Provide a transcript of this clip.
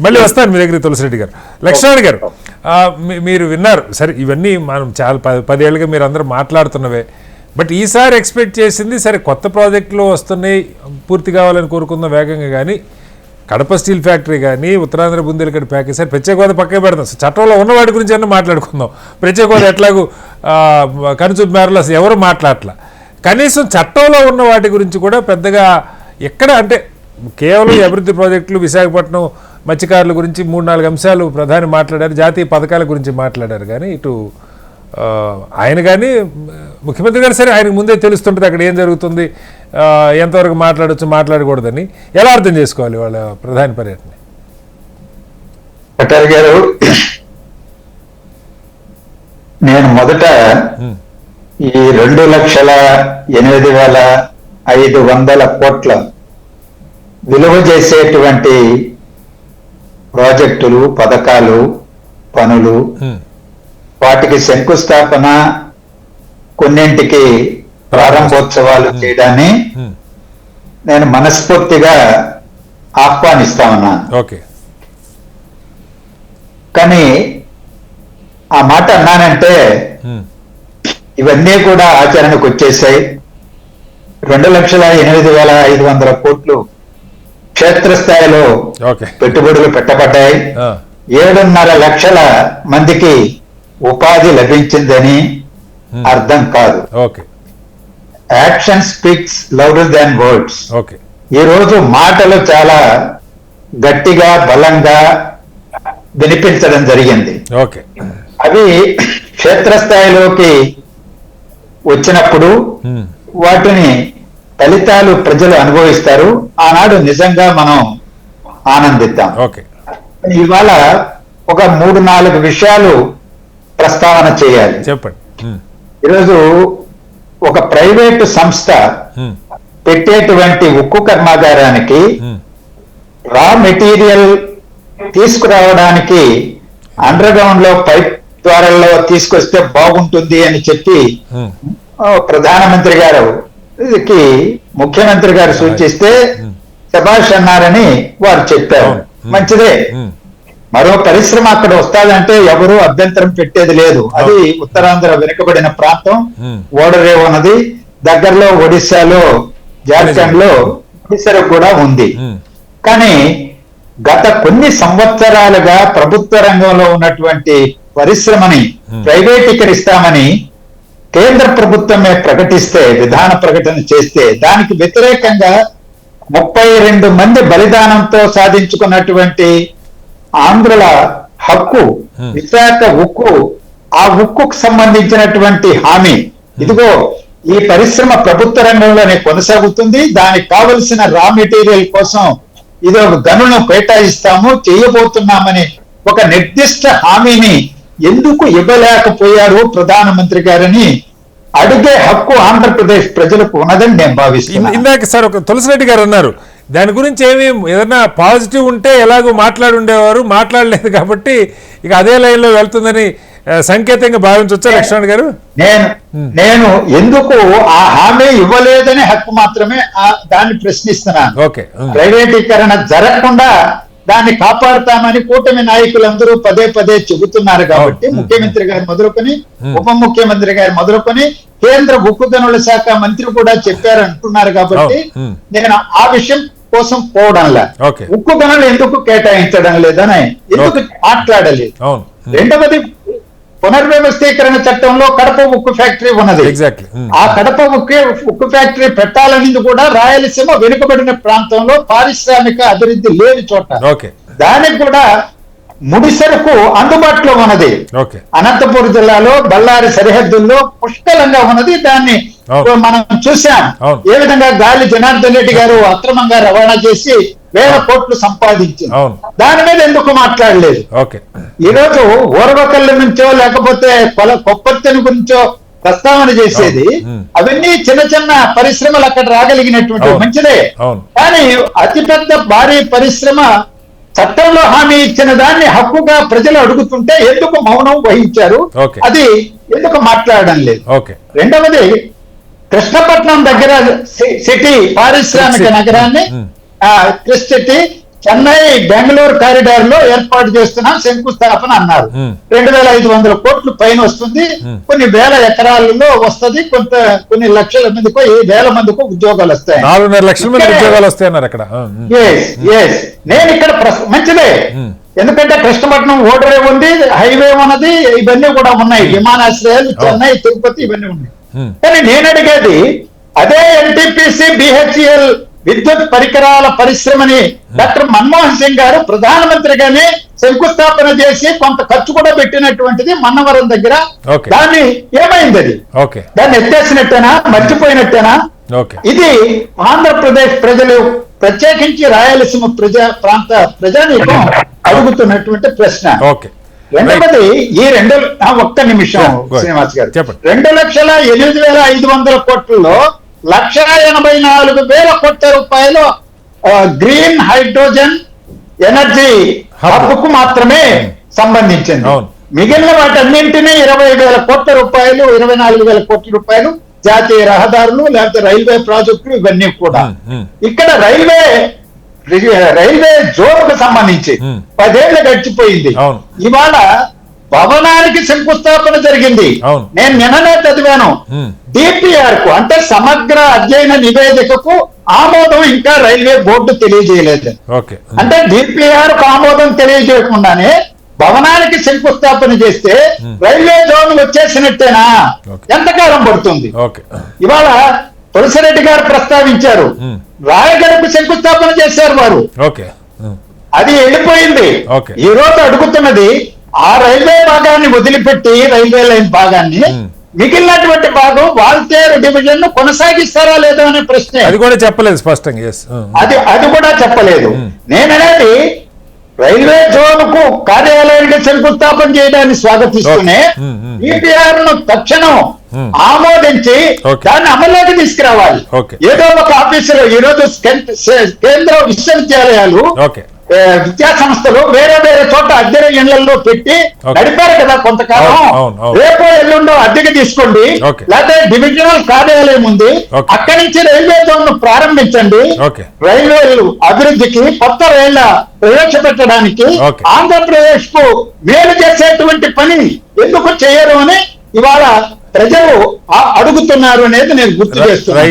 మళ్ళీ వస్తాను మీ దగ్గర తులసిరెడ్డి గారు. లక్ష్మణ్ గారు, మీరు విన్నారు సరే, ఇవన్నీ మనం చాలా 10 ఏళ్ళుగా మీరు అందరూ మాట్లాడుతున్నవే. బట్ ఈసారి ఎక్స్పెక్ట్ చేసింది సరే, కొత్త ప్రాజెక్టులు వస్తున్నాయి, పూర్తి కావాలని కోరుకుందాం వేగంగా. కానీ కడప స్టీల్ ఫ్యాక్టరీ కానీ, ఉత్తరాంధ్ర బుందేలఖండ్ ప్యాకేజ్, సరే ప్రత్యేక హోదా పక్కే పెడతాం, చట్టంలో ఉన్న వాటి గురించి అన్నా మాట్లాడుకుందాం. ప్రత్యేక హోదా ఎట్లాగూ కనుచూపు మేరలో అసలు ఎవరు మాట్లాడట్లా. కనీసం చట్టంలో ఉన్న వాటి గురించి కూడా పెద్దగా ఎక్కడ, అంటే కేవలం అభివృద్ధి ప్రాజెక్టులు, విశాఖపట్నం మత్స్యకారుల గురించి 3-4 అంశాలు ప్రధాని మాట్లాడారు, జాతీయ పథకాల గురించి మాట్లాడారు. కానీ ఇటు ఆయన కానీ ముఖ్యమంత్రి గారు సరే, ఆయనకు ముందే తెలుస్తుంటుంది అక్కడ ఏం జరుగుతుంది, ఎంతవరకు మాట్లాడచ్చు మాట్లాడకూడదని. ఎలా అర్థం చేసుకోవాలి వాళ్ళ ప్రధాని పర్యటన? పటేల్ గారు, నేను మొదట ఈ 2,08,500 కోట్ల విలువ చేసేటువంటి ప్రాజెక్టులు, పథకాలు, పనులు, వాటికి శంకుస్థాపన, కొన్నింటికి ప్రారంభోత్సవాలు చేయడాన్ని నేను మనస్ఫూర్తిగా ఆహ్వానిస్తా ఉన్నాను. ఓకే. కానీ ఆ మాట అన్నానంటే ఇవన్నీ కూడా ఆచరణకు వచ్చేసాయి. 2,08,500 కోట్లు క్షేత్రస్థాయిలో పెట్టుబడులు పెట్టబడ్డాయి. 7.5 లక్షల మందికి ఉపాధి లభించిందని అర్థం కాదు. యాక్షన్ స్పీక్స్ లౌడర్ దాన్ వర్డ్స్. ఈ రోజు మాటలు చాలా గట్టిగా, బలంగా వినిపించడం జరిగింది. అవి క్షేత్రస్థాయిలోకి వచ్చినప్పుడు వాటిని ఫలితాలు ప్రజలు అనుభవిస్తారు. ఆనాడు నిజంగా మనం ఆనందిద్దాం. ఇవాళ ఒక 3-4 విషయాలు ప్రస్తావన చేయాలి. చెప్పండి. ఈరోజు ఒక ప్రైవేటు సంస్థ పెట్టేటువంటి ఉక్కు కర్మాగారానికి రా మెటీరియల్ తీసుకురావడానికి అండర్ గ్రౌండ్ లో పైప్ ద్వారాల్లో తీసుకొస్తే బాగుంటుంది అని చెప్పి ప్రధానమంత్రి గారికి ముఖ్యమంత్రి గారు సూచిస్తే శభాష్ అన్నారని వారు చెప్పారు. మంచిదే. మరో పరిశ్రమ అక్కడ వస్తాదంటే ఎవరు అభ్యంతరం పెట్టేది లేదు. అది ఉత్తరాంధ్ర వెనుకబడిన ప్రాంతం, ఓడరే ఉన్నది. దగ్గరలో ఒడిశాలో, జార్ఖండ్ లో ఒడిశా కూడా ఉంది. కానీ గత కొన్ని సంవత్సరాలుగా ప్రభుత్వ రంగంలో ఉన్నటువంటి పరిశ్రమని ప్రైవేటీకరిస్తామని కేంద్ర ప్రభుత్వమే ప్రకటిస్తే, విధాన ప్రకటన చేస్తే, దానికి వ్యతిరేకంగా 32 మంది బలిదానంతో సాధించుకున్నటువంటి ఆంధ్రుల హక్కు, విశాఖ ఉక్కు, ఆ ఉక్కుకు సంబంధించినటువంటి హామీ, ఇదిగో ఈ పరిశ్రమ ప్రభుత్వ రంగంలోనే కొనసాగుతుంది, దానికి కావలసిన రా మెటీరియల్ కోసం ఇది ఒక గనులను కేటాయిస్తాము, చేయబోతున్నామని ఒక నిర్దిష్ట హామీని ఎందుకు ఇవ్వలేకపోయారు ప్రధానమంత్రి గారని అడిగే హక్కు ఆంధ్రప్రదేశ్ ప్రజలకు ఉన్నదని నేను భావిస్తున్నాను. ఇందాక సార్ ఒక తులసిరెడ్డి గారు అన్నారు, దాని గురించి ఏదైనా పాజిటివ్ ఉంటే ఎలాగో మాట్లాడుండేవారు, మాట్లాడలేదు కాబట్టి ఇక అదే లైన్లో వెళ్తుందని సంకేతంగా భావించవచ్చా లక్ష్మణ్ గారు? నేను ఎందుకు ఆ హామీ ఇవ్వలేదని హక్కు మాత్రమే దాన్ని ప్రశ్నిస్తున్నాను. ప్రైవేటీకరణ జరగకుండా దాన్ని కాపాడుతామని కూటమి నాయకులందరూ పదే పదే చెబుతున్నారు కాబట్టి, ముఖ్యమంత్రి గారు మొదలుకొని, ఉప ముఖ్యమంత్రి గారు మొదలుకొని, కేంద్ర ఉక్కు గనుల శాఖ మంత్రి కూడా చెప్పారు అంటున్నారు కాబట్టి నేను ఆ విషయం కోసం పోవడంలా. ఉక్కు గనులు ఎందుకు కేటాయించడం లేదని ఎందుకు మాట్లాడలేదు. రెండవది, పునర్వ్యవస్థీకరణ చట్టంలో కడప ఉక్కు ఫ్యాక్టరీ ఉన్నది. ఆ కడప ఉక్కు ఫ్యాక్టరీ పెట్టాలనేది కూడా రాయలసీమ వెనుకబడిన ప్రాంతంలో పారిశ్రామిక అభివృద్ధి లేని చోట. దానికి కూడా ముడి సరుకు అందుబాటులో ఉన్నది. అనంతపురం జిల్లాలో బళ్ళారి సరిహద్దుల్లో పుష్కలంగా ఉన్నది. దాన్ని మనం చూసాం ఏ విధంగా గాలి జనార్దన్ రెడ్డి గారు అక్రమంగా రవాణా చేసి 1000 కోట్లు సంపాదించింది. దాని మీద ఎందుకు మాట్లాడలేదు? ఈరోజు ఓర్వకల్లు నుంచో లేకపోతే కొప్పర్తిని గురించో ప్రస్తావన చేసేది, అవన్నీ చిన్న చిన్న పరిశ్రమలు అక్కడ రాగలిగినటువంటి మంచిదే. కానీ అతిపెద్ద భారీ పరిశ్రమ చట్టంలో హామీ ఇచ్చిన దాన్ని హక్కుగా ప్రజలు అడుగుతుంటే ఎందుకు మౌనం వహించారు? అది ఎందుకు మాట్లాడడం లేదు? రెండవది, కృష్ణపట్నం దగ్గర సిటీ పారిశ్రామిక నగరాన్ని Christ city Chennai Bengaluru corridor లో ఏర్పాటు చేస్తున్నాం శంకుస్థాపన అన్నారు. 2,500 కోట్లు పైన వస్తుంది, కొన్ని వేల ఎకరాలలో వస్తుంది, కొన్ని లక్షల మందికో వేల మందికో ఉద్యోగాలు వస్తాయి. 4.5 లక్షల మంది ఉద్యోగాలు వస్తాయన్నారు అక్కడ. నేను ఇక్కడ మంచిదే, ఎందుకంటే కృష్ణపట్నం ఓడరే ఉంది, హైవే ఉన్నది, ఇవన్నీ కూడా ఉన్నాయి, విమానాశ్రయాలు చెన్నై తిరుపతి ఇవన్నీ ఉన్నాయి. కానీ నేను అడిగేది అదే ఎన్టీపీసీ బిహెచ్ఎల్ విద్యుత్ పరికరాల పరిశ్రమని డాక్టర్ మన్మోహన్ సింగ్ గారు ప్రధానమంత్రిగానే శంకుస్థాపన చేసి కొంత ఖర్చు కూడా పెట్టినటువంటిది మన్నవరం దగ్గర. దాన్ని ఏమైంది? అది దాన్ని ఎత్తేసినట్టేనా, మర్చిపోయినట్టేనా? ఇది ఆంధ్రప్రదేశ్ ప్రజలు, ప్రత్యేకించి రాయలసీమ ప్రాంత ప్రజానీకం అడుగుతున్నటువంటి ప్రశ్న. రెండవది ఈ ఒక్క నిమిషం శ్రీనివాస్ గారు, 2,08,500 కోట్లలో 1,84,000 కోట్ల రూపాయలు గ్రీన్ హైడ్రోజన్ ఎనర్జీ హబ్కు మాత్రమే సంబంధించింది. మిగిలిన వాటన్నింటినీ 20,000 కోట్ల రూపాయలు, 24,000 కోట్ల రూపాయలు జాతీయ రహదారులు, లేకపోతే రైల్వే ప్రాజెక్టులు, ఇవన్నీ కూడా. ఇక్కడ రైల్వే జోన్కు సంబంధించి 10 ఏళ్లు గడిచిపోయింది. ఇవాళ భవనానికి శంకుస్థాపన జరిగింది. నేను నిన్ననే చదివాను, డిపిఆర్ కు అంటే సమగ్ర అధ్యయన నివేదికకు ఆమోదం ఇంకా రైల్వే బోర్డు తెలియజేయలేదు. అంటే డిపిఆర్ కు ఆమోదం తెలియజేయకుండానే భవనానికి శంకుస్థాపన చేస్తే రైల్వే జోన్ వచ్చేసినట్టేనా? ఎంతకాలం పడుతుంది? ఇవాళ తులసిరెడ్డి గారు ప్రస్తావించారు, రాయగడకు శంకుస్థాపన చేశారు వారు, అది వెళ్ళిపోయింది. ఈ రోజు అడుగుతున్నది ఆ రైల్వే భాగాన్ని వదిలిపెట్టి రైల్వే లైన్ భాగాన్ని, మిగిలినటువంటి భాగం వాల్తేరు డివిజన్ ను కొనసాగిస్తారా లేదా అనే ప్రశ్న. అది కూడా చెప్పలేదు స్పష్టంగా. అది కూడా చెప్పలేదు. నేననేది రైల్వే జోన్ కు కార్యాలయానికి శంకుస్థాపన చేయడాన్ని స్వాగతిస్తూనే ఈపీఆర్ ను తక్షణం ఆమోదించి దాన్ని అమల్లోకి తీసుకురావాలి. ఏదో ఒక ఆఫీసులో ఈ రోజు కేంద్ర విశ్వవిద్యాలయాలు, విద్యా సంస్థలు వేరే వేరే చోట అద్దె ఇళ్లలో పెట్టి నడిపారు కదా కొంతకాలం. రేపో ఎల్లుండో అద్దెకి తీసుకోండి, లేకపోతే డివిజనల్ కార్యాలయం ఉంది, అక్కడి నుంచి రైల్వే జోన్ ను ప్రారంభించండి. రైల్వేలు అభివృద్ధికి, కొత్త రైళ్ల ప్రవేశపెట్టడానికి, ఆంధ్రప్రదేశ్ కు మేలు చేసేటువంటి పని ఎందుకు చేయరు అని ఇవాళ ప్రజలు అడుగుతున్నారు అనేది నేను గుర్తు చేస్తున్నాను.